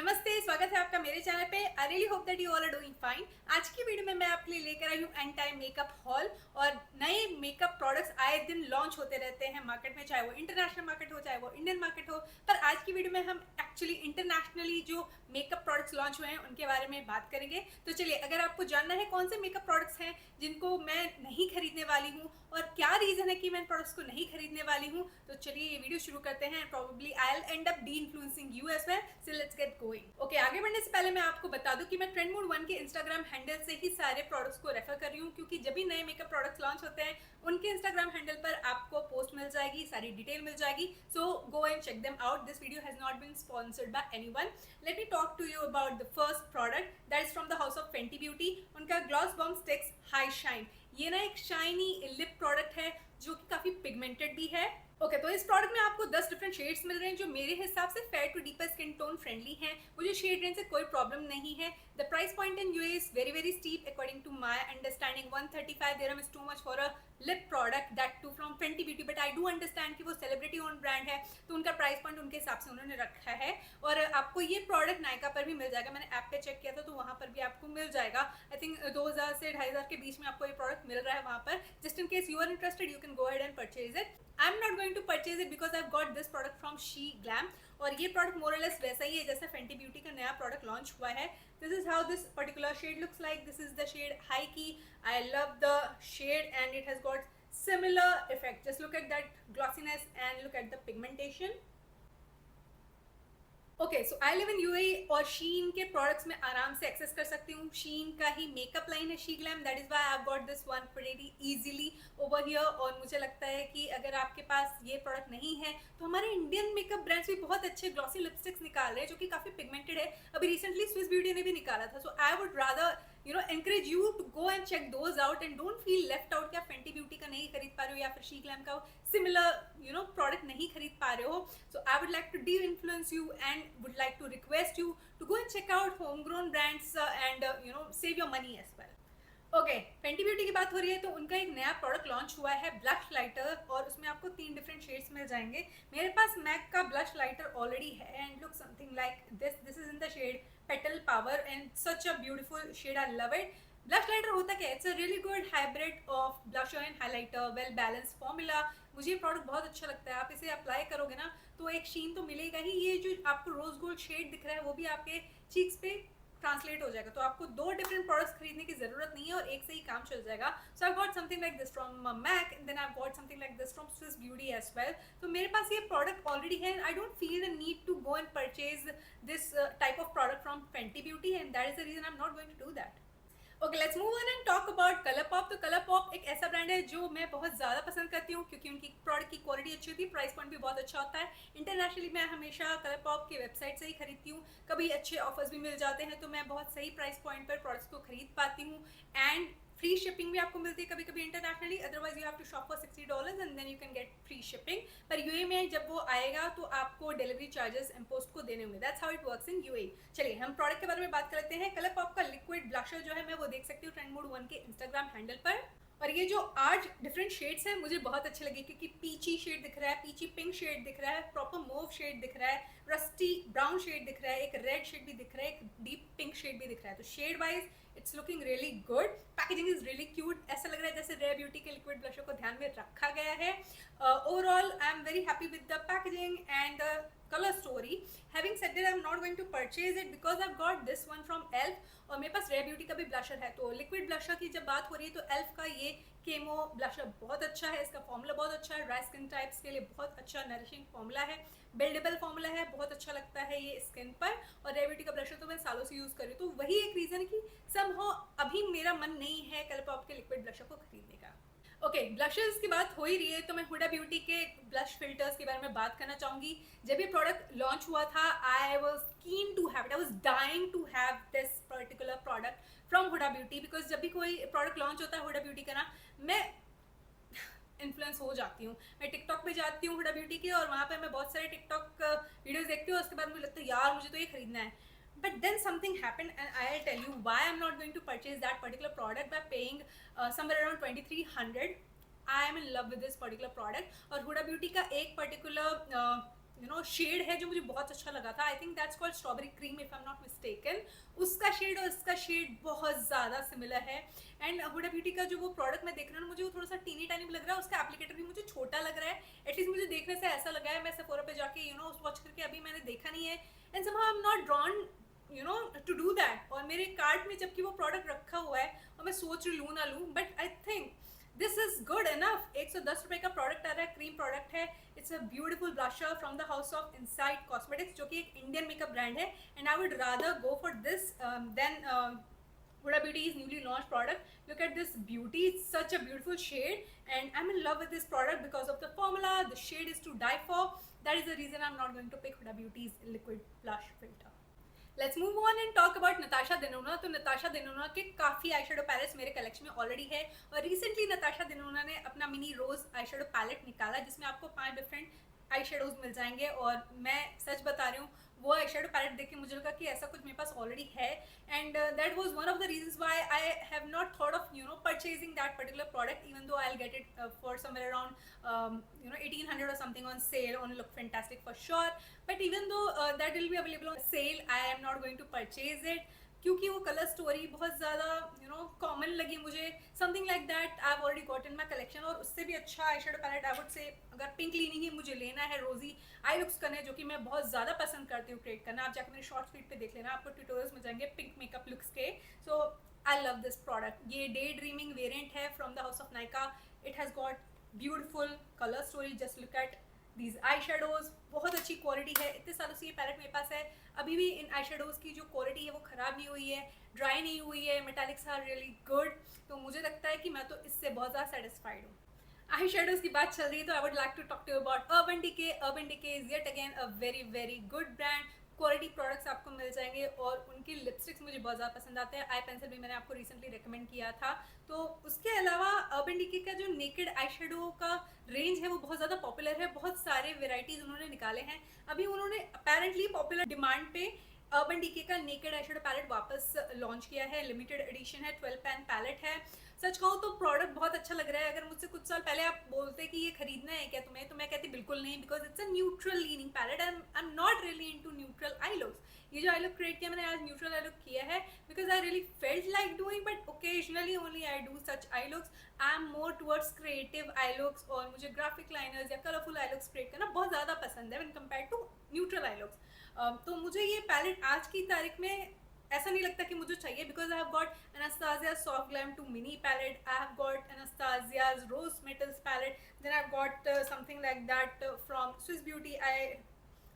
नमस्ते, स्वागत है आपका मेरे चैनल पे। I really hope that you all are doing fine. आज की वीडियो में मैं आपके लिए लेकर आई हूँ एंड टाइम मेकअप हॉल। और नए मेकअप प्रोडक्ट्स आए दिन लॉन्च होते रहते हैं मार्केट में, चाहे वो इंटरनेशनल मार्केट हो चाहे वो इंडियन मार्केट हो। पर आज की वीडियो में हम एक्चुअली इंटरनेशनली जो मेकअप प्रोडक्ट्स लॉन्च हुए हैं उनके बारे में बात करेंगे। तो चलिए, अगर आपको जानना है कौन से मेकअप प्रोडक्ट्स हैं जिनको मैं नहीं खरीदने वाली हूँ और क्या रीजन है कि मैं इन प्रोडक्ट्स को नहीं खरीदने वाली हूँ, तो चलिए ये वीडियो शुरू करते हैं। Probably I will end up deinfluencing you as well, so let's get going. Okay, आगे बढ़ने से पहले मैं आपको बता दूं कि मैं ट्रेंड मोड 1 के इंस्टाग्राम हैंडल से ही सारे प्रोडक्ट्स को रेफर कर रही हूँ, क्योंकि जब भी नए मेकअप प्रोडक्ट्स लॉन्च होते हैं उनके इंस्टाग्राम हैंडल पर आपको पोस्ट मिल जाएगी, सारी डिटेल मिल जाएगी। So go and check them out. This video has not been sponsored by anyone. Let me talk to you about the first product that is from the house of Fenty Beauty. उनका gloss bomb sticks high shine. ये ना एक shiny lip product है जो कि काफी pigmented भी है। ओके, तो इस प्रोडक्ट में आपको 10 डिफरेंट शेड्स मिल रहे हैं जो मेरे हिसाब से fair to deeper skin tone friendly हैं। मुझे शेड रेंज से कोई प्रॉब्लम नहीं है। The price point in UAE is very very steep according to my understanding. 135 dirham is too much for a lip product, that too from Fenty Beauty. But I do understand कि वो celebrity own brand है, तो उनका price point उनके हिसाब से उन्होंने रखा है। और आपको ये प्रोडक्ट नायका पर भी मिल जाएगा। मैंने ऐप पे चेक किया था तो वहाँ पर भी आपको मिल जाएगा। आई थिंक 2000 से 2500 के बीच में आपको ये प्रोडक्ट मिल रहा है वहाँ पर। Just in case you are interested, you can go ahead and purchase it. I am not going to purchase it because I got this product from Sheglam. और ये प्रोडक्ट मोर और लेस वैसा ही है जैसे फेंटी ब्यूटी का नया product launch हुआ है। This is how this particular shade looks like. This is the shade high की। I love the shade and it has got similar effect. Just look at that glossiness and look at the pigmentation. Okay, so I live in UAE और शीन के products में आराम से access कर सकती हूँ। शीन का ही मेकअप लाइन है she glam, that is why I have got this one pretty easily over here. और मुझे लगता है कि अगर आपके पास ये प्रोडक्ट नहीं है तो हमारे इंडियन मेकअप ब्रांड्स भी बहुत अच्छे ग्लॉसी लिपस्टिक्स निकाल रहे हैं जो कि काफी पिगमेंटेड है। अभी रिसेंटली स्विस ब्यूटी ने भी निकाला था। So I would rather encourage you to go and check those out and don't feel left out कि आप फेंटी ब्यूटी का नहीं खरीद पा रहे हो या फिर शी ग्लैम का सिमिलर प्रोडक्ट नहीं खरीद पा रहे हो। So I would like to deinfluence you and would like to request you to go and check out home grown brands and save your money as well. Okay, Fenty Beauty की बात हो रही है तो उनका एक नया product launch हुआ है ब्लश लाइटर, और उसमें आपको 3 डिफरेंट शेड्स मिल जाएंगे। मेरे पास मैक का ब्लश लाइटर ऑलरेडी है and look something like this. This is in the shade petal power and such a beautiful shade. I love it. Blush lighter होता क्या है? It's a really good hybrid of blusher and highlighter, well balance formula. मुझे ये product बहुत अच्छा लगता है। आप इसे अप्लाई करोगे ना तो एक शीन तो मिलेगा ही। ये जो आपको रोज गोल्ड शेड दिख रहा है वो भी आपके चीक्स पे ट्रांसलेट हो जाएगा। तो आपको 2 डिफरेंट प्रोडक्ट्स खरीदने की जरूरत नहीं है और एक से ही काम चल जाएगा। So I got something like this from MAC and then I got something like this from Swiss Beauty as well. तो मेरे पास ये प्रोडक्ट ऑलरेडी है। I don't feel the need to go and purchase this type of product from Fenty Beauty and that is the reason I am not going to do that. Okay, let's move on and talk about ColourPop. तो colour pop एक ऐसा brand है जो मैं बहुत ज़्यादा पसंद करती हूँ क्योंकि उनकी प्रोडक्ट की क्वालिटी अच्छी होती है, प्राइस पॉइंट भी बहुत अच्छा होता है। इंटरनेशनली मैं हमेशा कलर पॉप की वेबसाइट से ही खरीदती हूँ। कभी अच्छे ऑफर्स भी मिल जाते हैं तो मैं बहुत सही प्राइस पॉइंट पर प्रोडक्ट्स को खरीद पाती हूँ एंड फ्री शिपिंग भी आपको मिलती है कभी कभी internationally. Otherwise you have to shop for $60 and then you can get free shipping. पर यूए में जब वो आएगा तो आपको डिलीवरी चार्जेस इम्पोस्ट को देने होंगे। That's how it works in UAE. चलिए हम प्रोडक्ट के बारे में बात करते हैं। कलर पॉप का लिक्विड ब्लशर जो है मैं वो देख सकती हूँ ट्रेंड मोड 1 के इंस्टाग्राम हैंडल पर। और ये जो 8 डिफरेंट शेड्स हैं मुझे बहुत अच्छे लगे क्योंकि पीची शेड दिख रहा है, पीची पिंक शेड दिख रहा है, प्रॉपर मोव शेड दिख रहा है, रस्टी ब्राउन शेड दिख रहा है, एक रेड शेड भी दिख रहा है, एक डीप पिंक शेड भी दिख रहा है। तो shade wise it's looking really good. Packaging is really cute. ऐसा लग रहा है जैसे रेयर ब्यूटी के लिक्विड ब्लशर को ध्यान में रखा गया है। Overall I am very happy with the packaging and the color story. Having said that, I'm not going to purchase it because I've got this one from ELF और मेरे पास rare beauty का भी ब्लशर है। तो liquid blusher की जब बात हो रही है तो ELF का ये केमो ब्लशर बहुत अच्छा है। इसका फॉर्मूला बहुत अच्छा है। ड्राई स्किन टाइप्स के लिए बहुत अच्छा नरिशिंग फॉर्मूला है, बिल्डेबल फॉर्मूला है, बहुत अच्छा लगता है ये स्किन पर। और रेयर ब्यूटी का ब्लशर तो मैं सालों से यूज़ कर रही हूँ, तो वही एक रीज़न है कि समहाउ अभी मेरा मन नहीं है कलर पॉप के लिक्विड ब्लशर को खरीदने का। ओके, ब्लशर्स की बात हो ही रही है तो मैं हुडा ब्यूटी के ब्लश फिल्टर्स के बारे में बात करना चाहूँगी। जब ये प्रोडक्ट लॉन्च हुआ था I was keen to have it, I was dying to have this particular product from Huda Beauty. Because जब भी कोई प्रोडक्ट लॉन्च होता है हुडा ब्यूटी का ना, मैं इन्फ्लुएंस हो जाती हूँ। मैं टिकटॉक पे जाती हूँ हुडा ब्यूटी के और वहाँ पे मैं बहुत सारे टिकटॉक वीडियोज़ देखती हूँ। उसके बाद मुझे लगता है यार मुझे तो ये खरीदना है। But then something happened and I'll tell you why I'm not going to purchase that particular product by paying somewhere around 2300. I am in love with this particular product। और हुडा ब्यूटी का एक पर्टिकुलर शेड है जो मुझे बहुत अच्छा लगा था, I think that's called strawberry cream if I am not mistaken. उसका शेड और इसका शेड बहुत ज़्यादा सिमिलर है। एंड हुडा ब्यूटी का जो वो प्रोडक्ट मैं देख रहा हूँ मुझे वो थोड़ा सा टीनी टाइनी लग रहा है, उसका एप्लीकेटर भी मुझे छोटा लग रहा है, एटलीस्ट मुझे देखने से ऐसा लगा है। मैं सेफोरा पे जाके वॉच करके अभी मैंने देखा नहीं है, and somehow I am not drawn to do that. और मेरे कार्ट में जबकि वो प्रोडक्ट रखा हुआ है और मैं सोच रही लूँ ना लूँ, but I think this is good enough. 110 रुपए का प्रोडक्ट आ रहा है, क्रीम प्रोडक्ट है। It's a beautiful blusher from the house of Insight Cosmetics, जो कि एक इंडियन मेकअप ब्रांड है, and I would rather go for this than Huda Beauty's newly launched product. Look at this beauty, it's such a beautiful shade, and I'm in love with this product because of the formula. The shade is to die for. That is the reason I'm not going to pick Huda Beauty's liquid blush filter. Let's move on and talk about Natasha Denona. तो Natasha Denona के काफ़ी eye shadow pallets मेरे collection में already है, और recently Natasha Denona ने अपना mini रोज eye shadow palette निकाला जिसमें आपको 5 डिफरेंट आई शेडोज मिल जाएंगे। और मैं सच बता रही हूँ, वो आई शेडो पैलेट देख के मुझे लगा कि ऐसा कुछ मेरे पास ऑलरेडी है, and that was one of the reasons why I have not thought of purchasing that particular product, even though I will get it for somewhere around 1800 or something on sale on Look Fantastic for sure, but even though that will be available on sale, I am not going to purchase it क्योंकि वो colour story बहुत ज़्यादा common लगी मुझे। Something like that I have already got in my collection, और उससे भी अच्छा eyeshadow palette I would say, अगर पिंक क्लीनिंग ही मुझे लेना है, रोजी आई लुक्स करने, जो कि मैं बहुत ज़्यादा पसंद करती हूँ क्रिएट करना। आप जाकर मेरे शॉर्ट फीड पे देख लेना, आपको ट्यूटोरियल्स मिल जाएंगे पिंक मेकअप लुक्स के। सो आई लव दिस प्रोडक्ट। ये डे ड्रीमिंग वेरियंट है from the house of Nykaa. It has got beautiful colour story, just look at these eye shadows, बहुत अच्छी क्वालिटी है। इतने सालों से ये पैलेट मेरे पास है, अभी भी इन आई शेडोज की जो क्वालिटी है वो ख़राब नहीं हुई है, ड्राई नहीं हुई है, मेटालिक्स आर रियली गुड। तो मुझे लगता है कि मैं तो इससे बहुत ज़्यादा सेटिस्फाइड हूँ। आई शेडोज की बात चल रही है तो I would like to talk to you about Urban Decay. Urban Decay is yet again a very very good brand. Quality products आपको मिल जाएंगे, और उनकी लिपस्टिक्स मुझे बहुत ज़्यादा पसंद आते हैं। आई पेंसिल भी मैंने आपको रिसेंटली रिकमेंड किया था। तो उसके अलावा अर्बन डिके का जो नेकेड आई शेडो का रेंज है वो बहुत ज़्यादा पॉपुलर है, बहुत सारे वेराइटीज़ उन्होंने निकाले हैं। अभी उन्होंने अपेरेंटली पॉपुलर डिमांड पे अर्बन डिके का नेकेड आई शेडो पैलेट वापस लॉन्च किया है। लिमिटेड एडिशन है, 12 पैन पैलेट है। सच कहूँ तो प्रोडक्ट बहुत अच्छा लग रहा है। अगर मुझसे कुछ साल पहले आप बोलते कि ये खरीदना है क्या तुम्हें, तो मैं कहती बिल्कुल नहीं, because it's a neutral leaning palette and I am not really into neutral eye looks. ये जो आई लुक क्रिएट किया मैंने आज न्यूट्रल आई लुक किया है because I really felt like doing, but occasionally only I do such eye looks. I am more towards creative eye looks, और मुझे graphic liners या कलरफुल आई लुक्स क्रिएट करना बहुत ज़्यादा पसंद है when compare to neutral eye looks. तो मुझे ये पैलेट आज की तारीख में ऐसा नहीं लगता कि मुझे चाहिए, because I have got Anastasia Soft Glam 2 mini palette, I have got Anastasia's Rose Metals palette, then I've got something like that from Swiss Beauty. I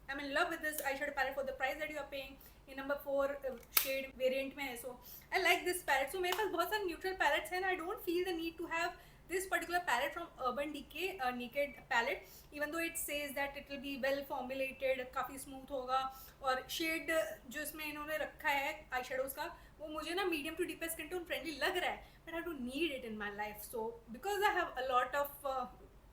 am in love with this eyeshadow palette for the price that you are paying. ये number 4 shade variant में है, so I like this palette. So मेरे पास बहुत सारे neutral palettes हैं, I don't feel the need to have this particular palette from Urban Decay, naked palette, even though it says that it will be well formulated, काफ़ी smooth होगा, और shade जो इसमें इन्होंने रखा है आई शेडोज का वो मुझे ना medium to deep skin tone friendly लग रहा है, but I don't need it in my life. So because I have a lot of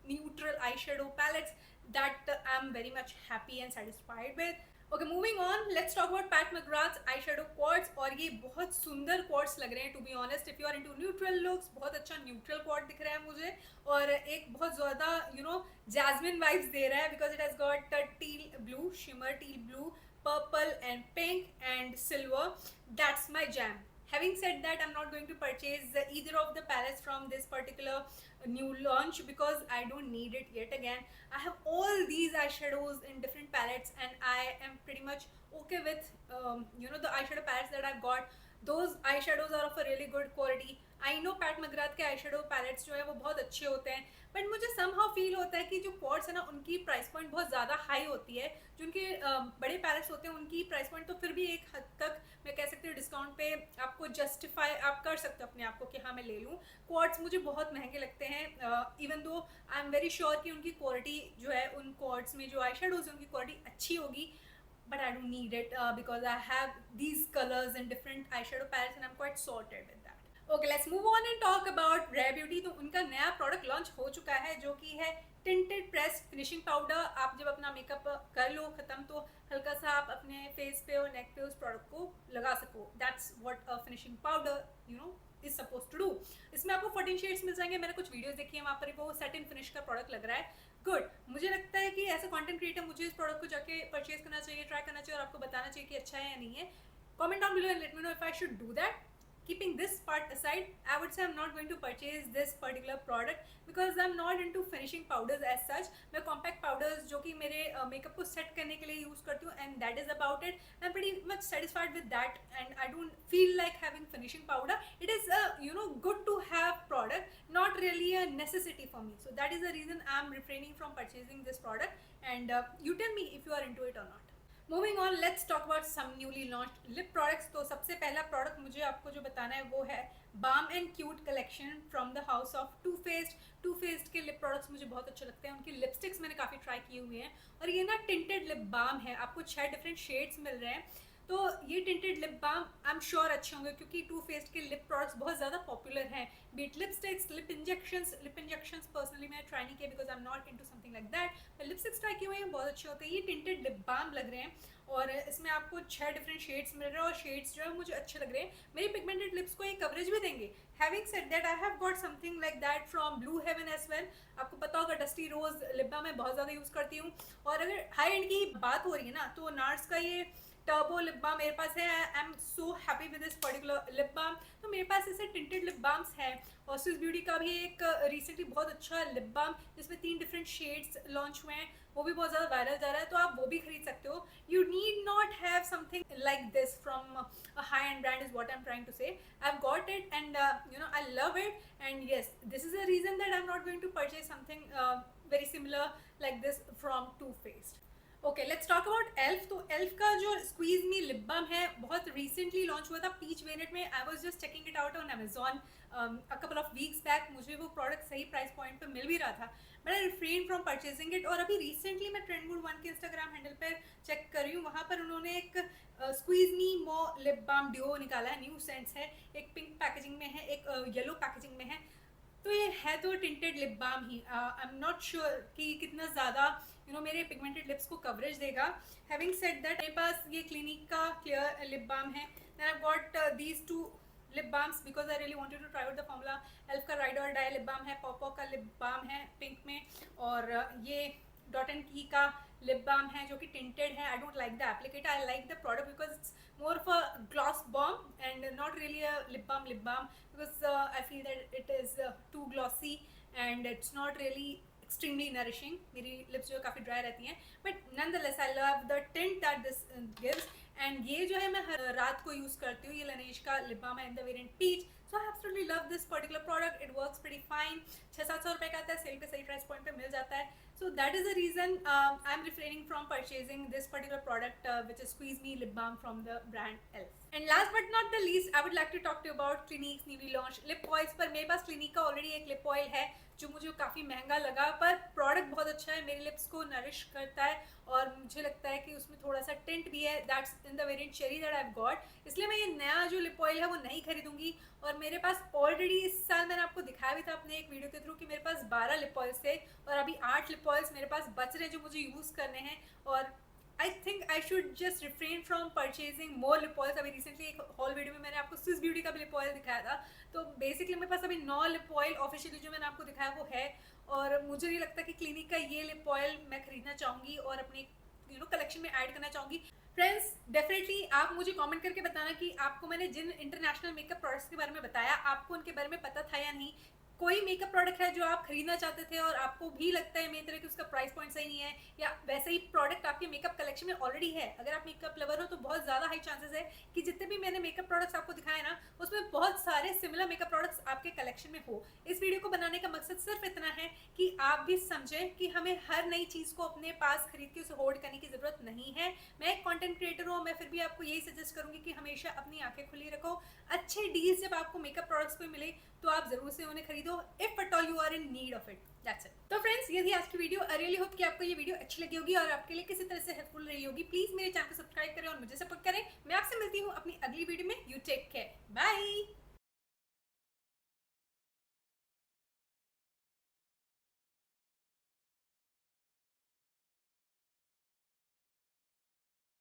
neutral eyeshadow palettes that I'm very much happy and satisfied with. Okay, moving on, let's talk about Pat McGrath's eyeshadow quads, और ये बहुत सुंदर quads लग रहे हैं। To be honest, if you are into neutral looks, बहुत अच्छा neutral quad दिख रहा है मुझे, और एक बहुत ज़्यादा jasmine vibes दे रहा है because it has got teal blue, shimmer teal blue, purple and pink and silver. That's my jam. Having said that, I'm not going to purchase either of the palettes from this particular new launch because I don't need it yet again. I have all these eyeshadows in different palettes and I am pretty much okay with the eyeshadow palettes that I've got. Those eyeshadows are of a really good quality. I know Pat McGrath के eyeshadow palettes जो है वो बहुत अच्छे होते हैं, but मुझे somehow feel होता है कि जो quads है ना उनकी प्राइस पॉइंट बहुत ज़्यादा हाई होती है। जो उनके बड़े पैलेट्स होते हैं उनकी प्राइस पॉइंट तो फिर भी एक हद तक मैं कह सकती हूँ डिस्काउंट पे आपको जस्टिफाई आप कर सकते हो अपने आप को कि हाँ मैं ले लूँ। क्वाड्स मुझे बहुत महंगे लगते हैं, even though I am very sure कि उनकी क्वालिटी जो है उन क्वाड्स में जो आई शेडोज है उनकी क्वालिटी अच्छी होगी, but I don't need it because I have these colors in different eyeshadow palettes and I'm quite sorted with that. Okay, let's move on and talk about Rare Beauty. तो उनका नया product launch हो चुका है जो कि है tinted press finishing powder. आप जब अपना मेकअप कर लो खत्म तो हल्का सा आप अपने फेस पे और नेक पे उस प्रोडक्ट को लगा सको। That's what a finishing powder is suppose to do. इसमें आपको 14 शेड्स मिल जाएंगे। मैंने कुछ वीडियोस देखी है, वहाँ पर वो सेट इन फिनिश का प्रोडक्ट लग रहा है। गुड। मुझे लगता है कि एज अ कंटेंट क्रिएटर मुझे इस प्रोडक्ट को जाके परचेज करना चाहिए, ट्राई करना चाहिए और आपको बताना चाहिए कि अच्छा है या नहीं है। Comment down below and let me know if I should do that. Keeping this part aside, I would say I'm not going to purchase this particular product because I'm not into finishing powders as such. मैं compact powders जो कि मेरे makeup को set करने के लिए use करती हूँ and that is about it. I'm pretty much satisfied with that and I don't feel like having finishing powder. It is good to have product, not really a necessity for me. So that is the reason I'm refraining from purchasing this product and you tell me if you are into it or not. Moving on, let's talk about some newly launched lip products. तो सबसे पहला product मुझे आपको जो बताना है वो है balm and cute collection from the house of Too Faced. Too Faced के लिप प्रोडक्ट्स मुझे बहुत अच्छे लगते हैं। उनकी लिपस्टिक्स मैंने काफ़ी ट्राई किए हुए हैं और ये ना टिंटेड लिप बाम है, आपको 6 डिफरेंट शेड्स मिल रहे हैं। तो ये tinted lip balm I am sure अच्छे होंगे क्योंकि टू फेस्ड के लिप प्रोडक्ट्स बहुत ज़्यादा पॉपुलर हैं। Beat lipsticks, lip injections personally मैंने ट्राई नहीं किया because I am not into something like that. Lipsticks try किए हुए हैं, बहुत अच्छे होते हैं। ये टिंटेड लिप बाम लग रहे हैं और इसमें आपको 6 डिफरेंट शेड्स मिल रहे हैं और शेड्स जो है मुझे अच्छे लग रहे हैं। मेरी पिगमेंटेड लिप्स को ये कवरेज भी देंगे। Having said that I have got something like that from Blue Heaven as well. आपको पता होगा डस्टी रोज लिप बाम मैं बहुत ज़्यादा यूज़ करती हूँ। और अगर हाई एंड की बात हो रही है ना तो नार्स का ये टर्बो लिप बाम मेरे पास है। I am so happy with this particular lip balm. तो मेरे पास ऐसे टिंटेड लिप बाम्स हैं और स्विस ब्यूटी का भी एक रिसेंटली बहुत अच्छा लिप बाम जिसमें 3 डिफरेंट शेड्स लॉन्च हुए हैं, वो भी बहुत ज़्यादा वायरल जा रहा है, तो आप वो भी खरीद सकते हो। You need not have something like this from a high end brand is what I am trying to say. I have got it and I love it and yes this is a reason that I am not going to purchase something very similar like this from Too Faced. Okay, let's talk about ELF. तो ELF का जो squeeze मी lip balm है बहुत recently launch हुआ था peach variant में। I was just checking it out on Amazon a couple of weeks back. मुझे वो प्रोडक्ट सही प्राइस पॉइंट पे मिल भी रहा था but I refrain from purchasing it. और अभी रिसेंटली मैं ट्रेंडवुड 1 के इंस्टाग्राम हैंडल पर चेक कर रही हूँ, वहाँ पर उन्होंने एक स्क्वीज मी मो लिप बाम ड्यू निकाला है। न्यू सेंट्स है, एक पिंक पैकेजिंग में है, एक येलो पैकेजिंग में है। तो ये है तो टिंटेड लिप बाम ही। आई एम नॉट श्योर कि कितना ज़्यादा मेरे पिगमेंटेड लिप्स को कवरेज देगा। हैविंग सेड दैट मेरे पास ये क्लिनिक का क्लियर लिप बाम है। Then I got these 2 lip balms because I really wanted to try out the formula. Elf का राइड और डाई लिप बाम है, पॉपो का लिप बाम है पिंक में और ये डॉट एंड की का लिप बाम है जो कि टिंटेड है। I don't like the applicator, I like the product because it's more of a gloss balm and not really a lip balm because I feel that it is too glossy and it's not really extremely nourishing. मेरी lips जो काफ़ी dry रहती हैं but nonetheless I love the tint that this gives and ये जो है मैं हर रात को यूज़ करती हूँ। ये Laneige का lip balm है in the variant peach, so I absolutely love this particular product. It works pretty fine. 600-700 रुपये का आता है, सेल पे सही प्राइस पॉइंट पे मिल जाता है। So that is the reason I'm refraining from purchasing this particular product which is Squeeze Me Lip Balm from the brand Elf. And last but not the least, I would like to talk to you about Clinique's newly launched lip oils। पर मेरे पास Clinique का already एक lip oil है जो मुझे काफ़ी महंगा लगा पर प्रोडक्ट बहुत अच्छा है, मेरे लिप्स को नरिश करता है और मुझे लगता है कि उसमें थोड़ा सा टिंट भी है। That's in the variant cherry that I have got. इसलिए मैं ये नया जो लिप ऑयल है वो नहीं खरीदूंगी। और मेरे पास ऑलरेडी इस साल मैंने आपको दिखाया भी था अपने एक वीडियो के थ्रू कि मेरे पास 12 लिप ऑयल्स थे और अभी 8 लिप ऑयल्स मेरे पास बच रहे हैं जो मुझे यूज़ करने हैं। और I think I should just refrain from purchasing more lip oils. अभी रिसेंटली एक हॉल वीडियो में मैंने आपको स्विस ब्यूटी का भी लिप ऑयल दिखाया था। तो बेसिकली मेरे पास अभी 9 लिप ऑयल ऑफिशियली जो मैंने आपको दिखाया वो है और मुझे नहीं लगता कि क्लिनिक का ये लिप ऑयल मैं खरीदना चाहूँगी और अपने कलेक्शन में ऐड करना चाहूँगी। फ्रेंड्स डेफिनेटली आप मुझे कमेंट करके बताना कि आपको मैंने जिन इंटरनेशनल मेकअप प्रोडक्ट्स के बारे में बताया आपको उनके बारे में पता था या नहीं। कोई मेकअप प्रोडक्ट है जो आप खरीदना चाहते थे और आपको भी लगता है मेरी तरह कि उसका प्राइस पॉइंट सही नहीं है या वैसे ही प्रोडक्ट आपके मेकअप कलेक्शन में ऑलरेडी है। अगर आप मेकअप लवर हो तो बहुत ज़्यादा हाई चांसेस है कि जितने भी मैंने मेकअप प्रोडक्ट्स आपको दिखाए ना उसमें बहुत सारे सिमिलर मेकअप प्रोडक्ट्स आपके कलेक्शन में हो। इस वीडियो को बनाने का मकसद सिर्फ इतना है कि आप भी समझें कि हमें हर नई चीज़ को अपने पास खरीद के उसे होल्ड करने की ज़रूरत नहीं है। मैं एक कॉन्टेंट क्रिएटर हूँ, मैं फिर भी आपको यही सजेस्ट करूँगी कि हमेशा अपनी आंखें खुली रखो। अच्छे डील्स जब आपको मेकअप प्रोडक्ट्स पे मिले तो आप जरूर से उन्हें खरीदो if at all you are in need of it. That's it. तो फ्रेंड्स ये थी आज की वीडियो। आई रियली होप कि आपको ये वीडियो अच्छी लगी होगी और आपके लिए किसी तरह से हेल्पफुल रही होगी। प्लीज मेरे चैनल को सब्सक्राइब करें और मुझे सपोर्ट करें। मैं आपसे मिलती हूँ अपनी अगली वीडियो में। You take care.